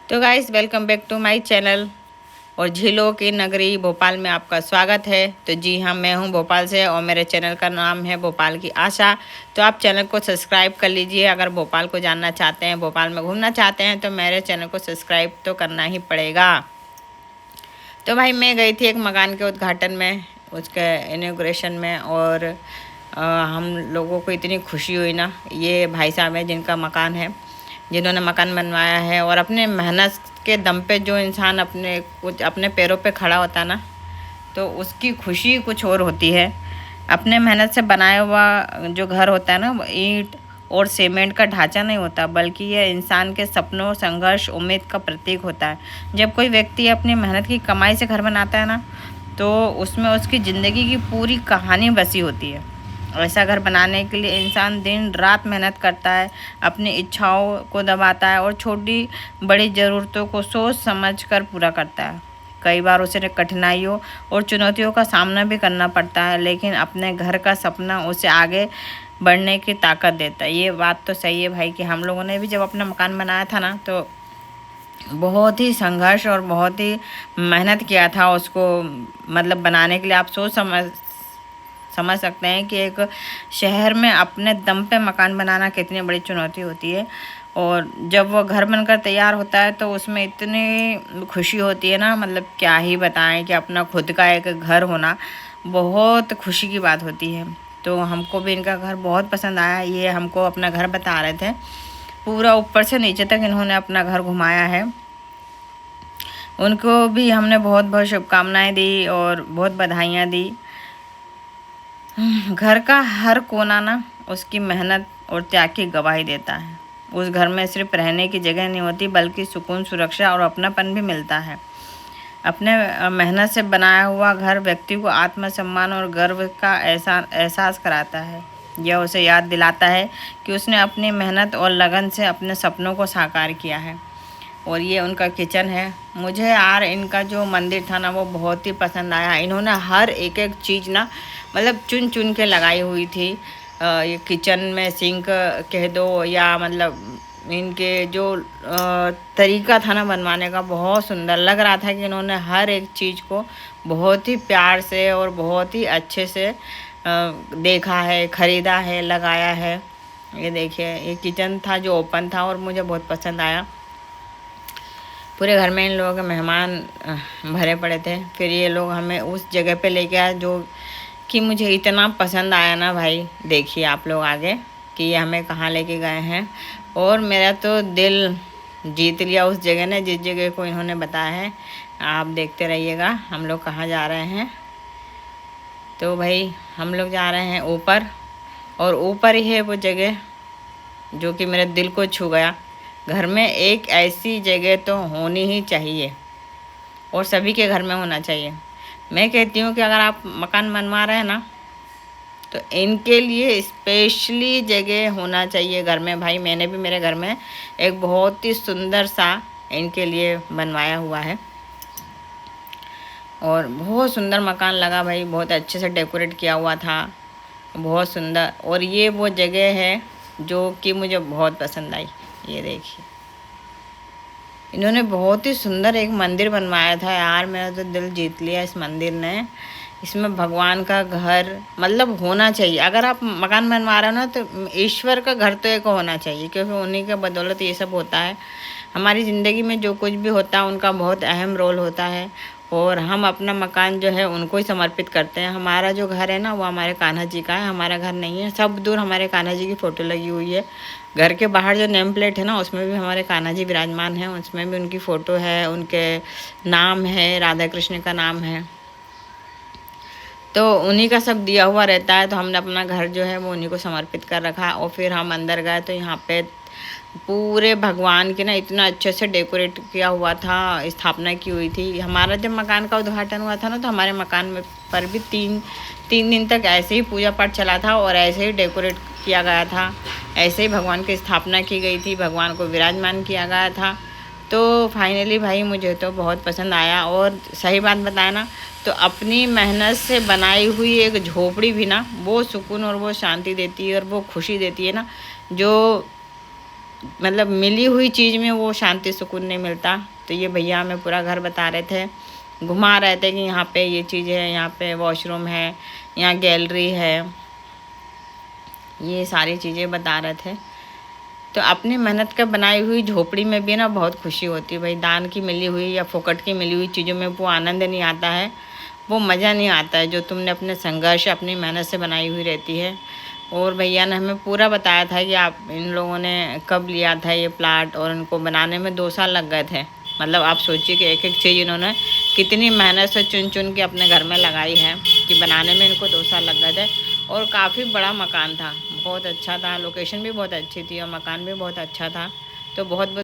तो guys welcome back to my channel और झीलों की नगरी भोपाल में आपका स्वागत है। तो जी हाँ, मैं हूँ भोपाल से और मेरे चैनल का नाम है भोपाल की आशा। तो आप चैनल को सब्सक्राइब कर लीजिए। अगर भोपाल को जानना चाहते हैं, भोपाल में घूमना चाहते हैं तो मेरे चैनल को सब्सक्राइब तो करना ही पड़ेगा। तो भाई मैं गई थी एक मकान के उद्घाटन में, उसके इनॉग्रेशन में, और हम लोगों को इतनी खुशी हुई ना। ये भाई साहब हैं जिनका मकान है, जिन्होंने मकान बनवाया है, और अपने मेहनत के दम पे जो इंसान अपने पैरों पे खड़ा होता है ना, तो उसकी खुशी कुछ और होती है। अपने मेहनत से बनाया हुआ जो घर होता है ना, वो ईंट और सीमेंट का ढांचा नहीं होता, बल्कि यह इंसान के सपनों, संघर्ष, उम्मीद का प्रतीक होता है। जब कोई व्यक्ति अपनी मेहनत की कमाई से घर बनाता है ना, तो उसमें उसकी ज़िंदगी की पूरी कहानी बसी होती है। ऐसा घर बनाने के लिए इंसान दिन रात मेहनत करता है, अपनी इच्छाओं को दबाता है और छोटी बड़ी ज़रूरतों को सोच समझ कर पूरा करता है। कई बार उसे कठिनाइयों और चुनौतियों का सामना भी करना पड़ता है, लेकिन अपने घर का सपना उसे आगे बढ़ने की ताकत देता है। ये बात तो सही है भाई कि हम लोगों ने भी जब अपना मकान बनाया था ना, तो बहुत ही संघर्ष और बहुत ही मेहनत किया था उसको, मतलब बनाने के लिए। आप सोच समझ सकते हैं कि एक शहर में अपने दम पे मकान बनाना कितनी बड़ी चुनौती होती है। और जब वो घर बनकर तैयार होता है तो उसमें इतनी खुशी होती है ना, मतलब क्या ही बताएं कि अपना खुद का एक घर होना बहुत खुशी की बात होती है। तो हमको भी इनका घर बहुत पसंद आया। ये हमको अपना घर बता रहे थे, पूरा ऊपर से नीचे तक इन्होंने अपना घर घुमाया है। उनको भी हमने बहुत बहुत शुभकामनाएं दी और बहुत बधाइयाँ दी। घर का हर कोना ना उसकी मेहनत और त्याग की गवाही देता है। उस घर में सिर्फ रहने की जगह नहीं होती, बल्कि सुकून, सुरक्षा और अपनापन भी मिलता है। अपने मेहनत से बनाया हुआ घर व्यक्ति को आत्मसम्मान और गर्व का एहसास कराता है। यह उसे याद दिलाता है कि उसने अपनी मेहनत और लगन से अपने सपनों को साकार किया है। और ये उनका किचन है। मुझे यार इनका जो मंदिर था ना, वो बहुत ही पसंद आया। इन्होंने हर एक एक चीज़ ना, मतलब चुन चुन के लगाई हुई थी। ये किचन में सिंक कह दो, या मतलब इनके जो तरीका था ना बनवाने का, बहुत सुंदर लग रहा था कि इन्होंने हर एक चीज़ को बहुत ही प्यार से और बहुत ही अच्छे से देखा है, ख़रीदा है, लगाया है। ये देखिए, ये किचन था जो ओपन था और मुझे बहुत पसंद आया। पूरे घर में इन लोगों के मेहमान भरे पड़े थे। फिर ये लोग हमें उस जगह पे लेके आए जो कि मुझे इतना पसंद आया ना भाई। देखिए आप लोग आगे कि ये हमें कहाँ लेके गए हैं, और मेरा तो दिल जीत लिया उस जगह ने, जिस जगह को इन्होंने बताया है। आप देखते रहिएगा हम लोग कहाँ जा रहे हैं। तो भाई हम लोग जा रहे हैं ऊपर, और ऊपर ही है वो जगह जो कि मेरे दिल को छू गया। घर में एक ऐसी जगह तो होनी ही चाहिए, और सभी के घर में होना चाहिए। मैं कहती हूँ कि अगर आप मकान बनवा रहे हैं ना, तो इनके लिए स्पेशली जगह होना चाहिए घर में। भाई मैंने भी मेरे घर में एक बहुत ही सुंदर सा इनके लिए बनवाया हुआ है, और बहुत सुंदर मकान लगा भाई। बहुत अच्छे से डेकोरेट किया हुआ था, बहुत सुंदर। और ये वो जगह है जो कि मुझे बहुत पसंद आई। ये देखिए, इन्होंने बहुत ही सुंदर एक मंदिर बनवाया था यार। मेरा तो दिल जीत लिया इस मंदिर ने। इसमें भगवान का घर मतलब होना चाहिए। अगर आप मकान बनवा रहे हो ना, तो ईश्वर का घर तो एक होना चाहिए, क्योंकि उन्हीं के बदौलत ये सब होता है। हमारी ज़िंदगी में जो कुछ भी होता है उनका बहुत अहम रोल होता है, और हम अपना मकान जो है उनको ही समर्पित करते हैं। हमारा जो घर है ना, वो हमारे कान्हा जी का है, हमारा घर नहीं है। सब दूर हमारे कान्हा जी की फ़ोटो लगी हुई है। घर के बाहर जो नेम प्लेट है ना, उसमें भी हमारे कान्हा जी विराजमान हैं, उसमें भी उनकी फ़ोटो है, उनके नाम है, राधा कृष्ण का नाम है। तो उन्हीं का सब दिया हुआ रहता है। तो हमने अपना घर जो है वो उन्हीं को समर्पित कर रखा। और फिर हम अंदर गए तो यहाँ पे पूरे भगवान के ना इतना अच्छे से डेकोरेट किया हुआ था, स्थापना की हुई थी। हमारा जब मकान का उद्घाटन हुआ था ना, तो हमारे मकान में पर भी तीन दिन तक ऐसे ही पूजा पाठ चला था, और ऐसे ही डेकोरेट किया गया था, ऐसे ही भगवान की स्थापना की गई थी, भगवान को विराजमान किया गया था। तो फाइनली भाई मुझे तो बहुत पसंद आया। और सही बात बताया ना, तो अपनी मेहनत से बनाई हुई एक झोपड़ी भी ना, वो सुकून और वो शांति देती है और वो खुशी देती है ना, जो मतलब मिली हुई चीज़ में वो शांति सुकून नहीं मिलता। तो ये भैया हमें पूरा घर बता रहे थे, घुमा रहे थे कि यहाँ पे ये चीज़ है, यहाँ पे वॉशरूम है, यहाँ गैलरी है, ये सारी चीज़ें बता रहे थे। तो अपनी मेहनत का बनाई हुई झोपड़ी में भी ना बहुत खुशी होती है भाई। दान की मिली हुई या फोकट की मिली हुई चीज़ों में वो आनंद नहीं आता है, वो मज़ा नहीं आता है जो तुमने अपने संघर्ष अपनी मेहनत से बनाई हुई रहती है। और भैया ने हमें पूरा बताया था कि आप इन लोगों ने कब लिया था ये प्लाट, और इनको बनाने में 2 साल लग गए थे। मतलब आप सोचिए कि एक एक चीज़ इन्होंने कितनी मेहनत से चुन चुन के अपने घर में लगाई है कि बनाने में इनको 2 साल लग गए थे। और काफ़ी बड़ा मकान था, बहुत अच्छा था, लोकेशन भी बहुत अच्छी थी और मकान भी बहुत अच्छा था। तो बहुत